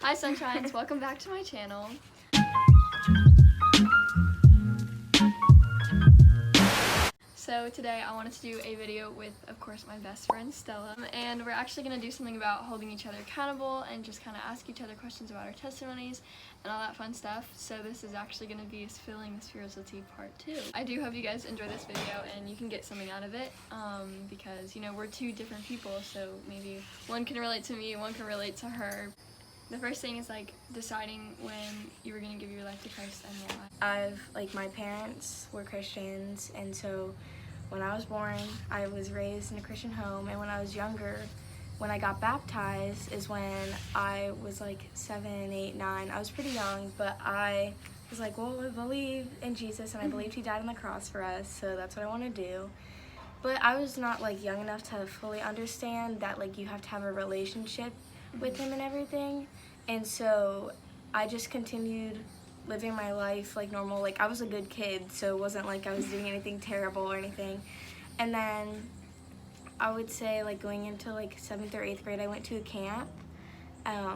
Hi Sunshines, welcome back to my channel. So today I wanted to do a video with, of course, my best friend Stella, and we're actually going to do something about holding each other accountable and just kind of ask each other questions about our testimonies and all that fun stuff. So this is actually going to be Filling the Spiritual Tea Part 2. I do hope you guys enjoy this video and you can get something out of it, because, you know, we're two different people, so maybe one can relate to me, one can relate to her. The first thing is like deciding when you were going to give your life to Christ and why. My parents were Christians, and so when I was born, I was raised in a Christian home, and when I was younger, when I got baptized is when I was like 7, 8, 9. I was pretty young, but I was like, well, I believe in Jesus, and I believed he died on the cross for us, so that's what I want to do. But I was not like young enough to fully understand that like you have to have a relationship with him and everything, and so I just continued living my life like normal. Like I was a good kid, so it wasn't like I was doing anything terrible or anything. And then I would say like going into like 7th or 8th grade, I went to a camp,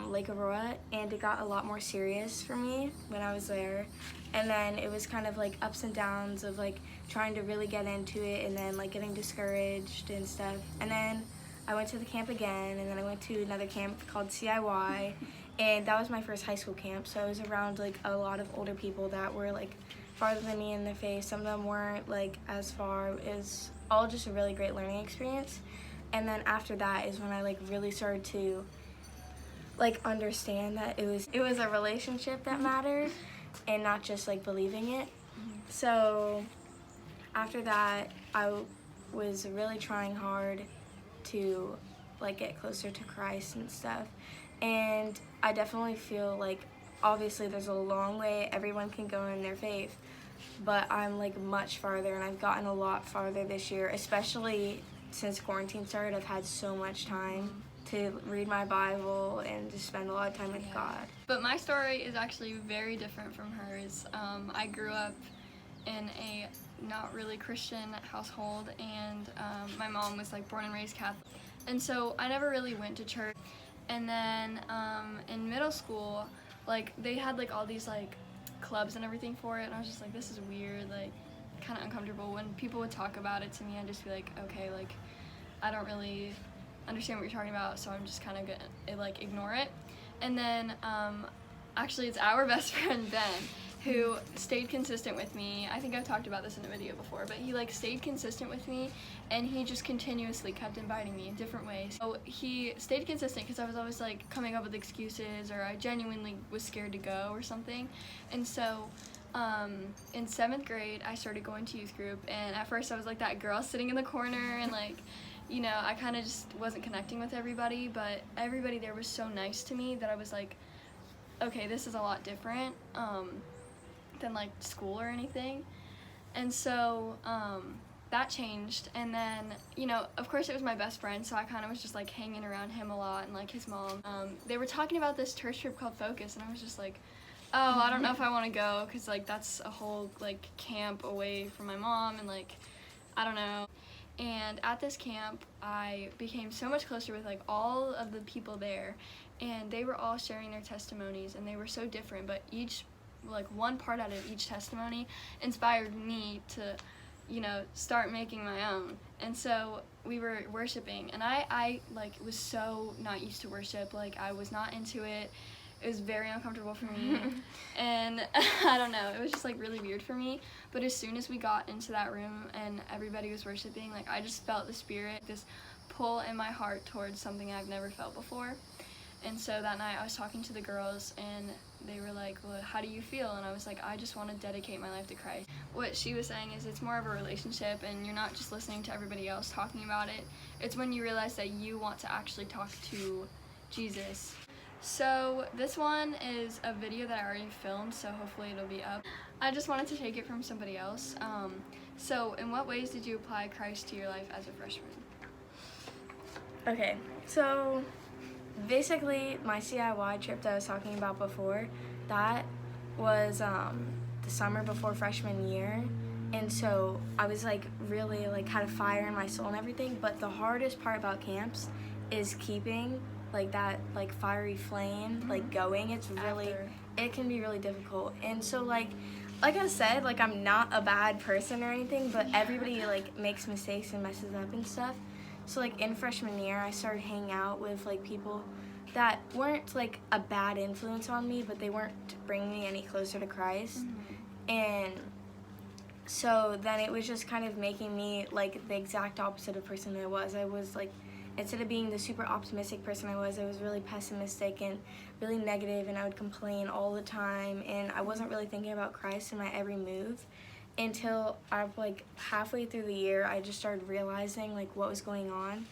Lake Aurora, and it got a lot more serious for me when I was there. And then it was kind of like ups and downs of like trying to really get into it and then like getting discouraged and stuff. And then I went to the camp again, and then I went to another camp called CIY, and that was my first high school camp, so I was around like a lot of older people that were like farther than me in their faith. Some of them weren't like as far. It was all just a really great learning experience. And then after that is when I like really started to like understand that it was a relationship that mattered and not just like believing it. So after that, I was really trying hard to like get closer to Christ and stuff, and I definitely feel like obviously there's a long way everyone can go in their faith, but I'm like much farther, and I've gotten a lot farther this year, especially since quarantine started. I've had so much time to read my Bible and just spend a lot of time with God. But my story is actually very different from hers. I grew up in a not really Christian household, and my mom was like born and raised Catholic, and so I never really went to church. And then in middle school, like they had like all these like clubs and everything for it, and I was just like, this is weird, like kind of uncomfortable. When people would talk about it to me, I'd just be like, okay, like I don't really understand what you're talking about, so I'm just kind of gonna like ignore it. And then actually it's our best friend Ben who stayed consistent with me. I think I've talked about this in a video before, but he like stayed consistent with me, and he just continuously kept inviting me in different ways. So he stayed consistent because I was always like coming up with excuses, or I genuinely was scared to go or something. And so in 7th grade, I started going to youth group, and at first I was like that girl sitting in the corner, and like, you know, I kind of just wasn't connecting with everybody, but everybody there was so nice to me that I was like, okay, this is a lot different than like school or anything. And so that changed, and then, you know, of course it was my best friend, so I kind of was just like hanging around him a lot, and like his mom. They were talking about this church trip called Focus, and I was just like, oh, I don't know if I want to go, because like that's a whole like camp away from my mom, and like I don't know. And at this camp, I became so much closer with like all of the people there, and they were all sharing their testimonies, and they were so different, but each, like one part out of each testimony inspired me to, you know, start making my own. And so we were worshiping, and I like was so not used to worship. Like I was not into it. It was very uncomfortable for me, and I don't know, it was just like really weird for me. But as soon as we got into that room and everybody was worshiping, like I just felt the spirit, this pull in my heart towards something I've never felt before. And so that night I was talking to the girls, and they were like, well, how do you feel? And I was like, I just want to dedicate my life to Christ. What she was saying is it's more of a relationship, and you're not just listening to everybody else talking about it. It's when you realize that you want to actually talk to Jesus. So this one is a video that I already filmed, so hopefully it'll be up. I just wanted to take it from somebody else. So in what ways did you apply Christ to your life as a freshman? Okay, so basically my CIY trip that I was talking about before, that was the summer before freshman year, and so I was like really like had a fire in my soul and everything. But the hardest part about camps is keeping like that like fiery flame like going, it's really After. it can be really difficult. And so like I said, like I'm not a bad person or anything, but everybody like makes mistakes and messes up and stuff. So like in freshman year I started hanging out with like people that weren't like a bad influence on me, but they weren't bringing me any closer to Christ. And so then it was just kind of making me like the exact opposite of person I was. I was like, instead of being the super optimistic person I was really pessimistic and really negative, and I would complain all the time, and I wasn't really thinking about Christ in my every move until I like halfway through the year I just started realizing like what was going on.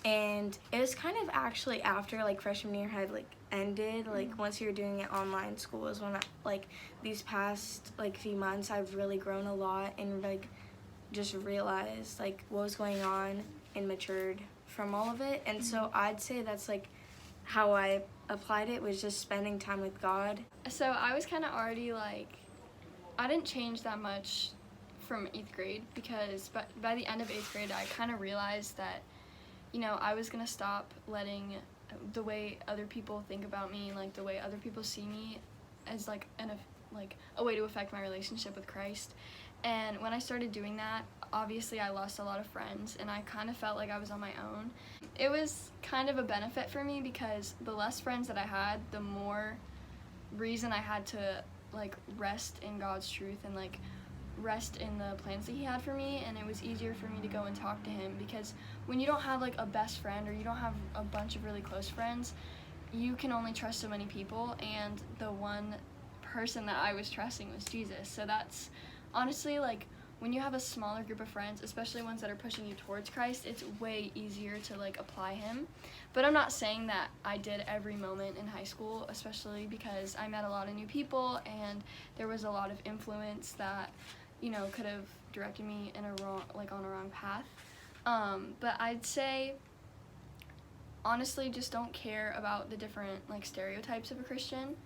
And it was kind of actually after like freshman year had like ended, like once you're doing it online school is when like these past like few months I've really grown a lot and like just realized like what was going on and matured from all of it. And so I'd say that's like how I applied it, was just spending time with God. So I was kind of already like, I didn't change that much from 8th grade, because by the end of 8th grade I kind of realized that, you know, I was going to stop letting the way other people think about me, like the way other people see me, as like a way to affect my relationship with Christ. And when I started doing that, obviously I lost a lot of friends, and I kind of felt like I was on my own. It was kind of a benefit for me, because the less friends that I had, the more reason I had to like rest in God's truth and like rest in the plans that he had for me. And it was easier for me to go and talk to him, because when you don't have like a best friend, or you don't have a bunch of really close friends, you can only trust so many people, and the one person that I was trusting was Jesus. So that's honestly, like, when you have a smaller group of friends, especially ones that are pushing you towards Christ, it's way easier to like apply him. But I'm not saying that I did every moment in high school, especially because I met a lot of new people, and there was a lot of influence that, you know, could have directed me in a wrong, like on a wrong path. But I'd say, honestly, just don't care about the different like stereotypes of a Christian,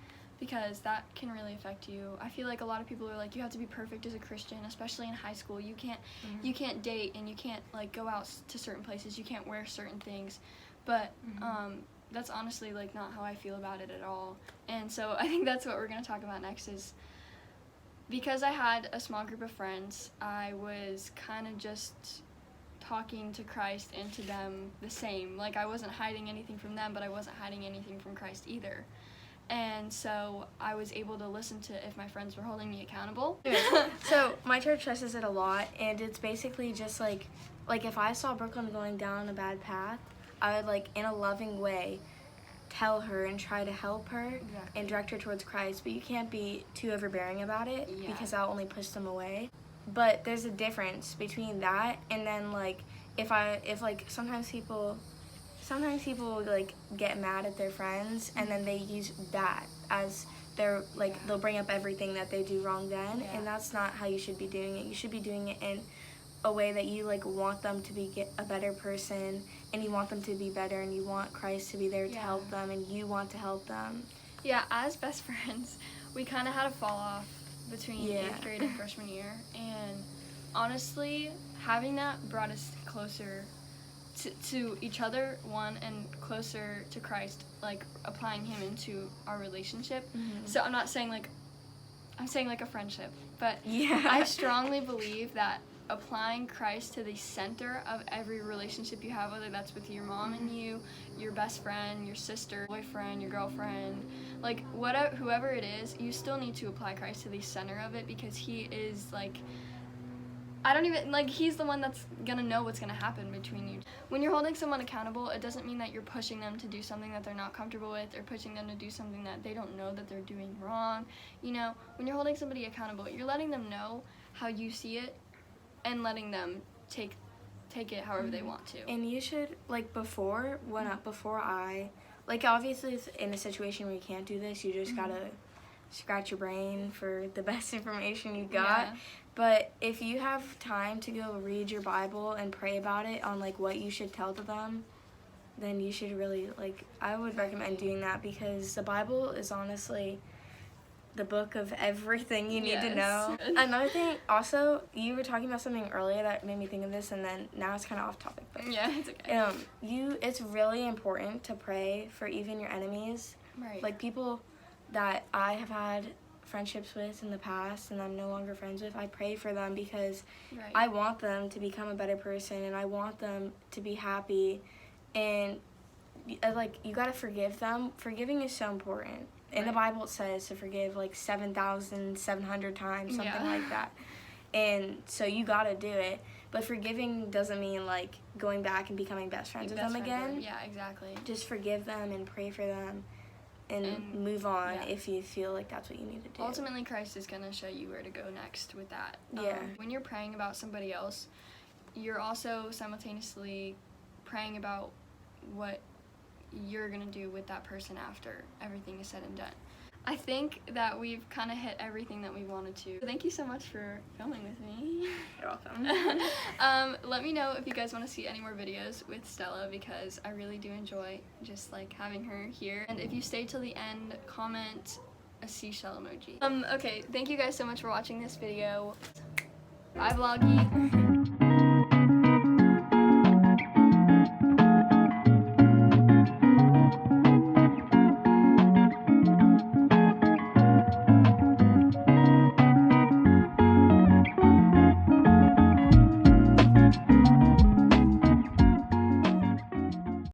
because that can really affect you. I feel like a lot of people are like, you have to be perfect as a Christian, especially in high school. You can't date, and you can't like go out to certain places. You can't wear certain things. But that's honestly like not how I feel about it at all. And so I think that's what we're gonna talk about next. Is because I had a small group of friends, I was kind of just talking to Christ and to them the same. Like, I wasn't hiding anything from them, but I wasn't hiding anything from Christ either. And so I was able to listen to if my friends were holding me accountable. So my church stresses it a lot, and it's basically just like if I saw Brooklyn going down a bad path, I would like in a loving way tell her and try to help her and direct her towards Christ. But you can't be too overbearing about it, because that'll only push them away. But there's a difference between that and then like if like sometimes people like get mad at their friends, and then they use that as their like they'll bring up everything that they do wrong then, and that's not how you should be doing it. You should be doing it in a way that you like want them to be a better person, and you want them to be better, and you want Christ to be there to help them, and you want to help them. Yeah, as best friends, we kind of had a fall off between 8th grade and freshman year, and honestly, having that brought us closer to each other, one, and closer to Christ, like applying him into our relationship. So I'm not saying like, I'm saying like a friendship, but I strongly believe that applying Christ to the center of every relationship you have, whether that's with your mom and you, your best friend, your sister, boyfriend, your girlfriend, like whatever, whoever it is, you still need to apply Christ to the center of it, because he is like, I don't even, like, he's the one that's gonna know what's gonna happen between you. When you're holding someone accountable, it doesn't mean that you're pushing them to do something that they're not comfortable with, or pushing them to do something that they don't know that they're doing wrong. You know, when you're holding somebody accountable, you're letting them know how you see it, and letting them take it however they want to. And you should, like, before I, like, obviously it's in a situation where you can't do this, you just gotta scratch your brain for the best information you got. But if you have time to go read your Bible and pray about it on, like, what you should tell to them, then you should really, like, I would recommend doing that, because the Bible is honestly, the book of everything you need to Yes. know. Another thing, also, you were talking about something earlier that made me think of this, and then now it's kind of off topic. But, Yeah, it's okay. It's really important to pray for even your enemies. Right. Like, people that I have had friendships with in the past and I'm no longer friends with, I pray for them because Right. I want them to become a better person, and I want them to be happy, and like, you gotta forgive them. Forgiving is so important. In the Bible, it says to forgive like 7,700 times, something like that. And so you gotta do it. But forgiving doesn't mean like going back and becoming best friends with them again. Yeah, exactly. Just forgive them and pray for them and move on if you feel like that's what you need to do. Ultimately, Christ is going to show you where to go next with that. Yeah. When you're praying about somebody else, you're also simultaneously praying about what you're going to do with that person after everything is said and done. I think that we've kind of hit everything that we wanted to. Thank you so much for filming with me. You're welcome. Let me know if you guys want to see any more videos with Stella, because I really do enjoy just like having her here. And if you stay till the end, comment a seashell emoji. Okay, thank you guys so much for watching this video. Bye, vloggy.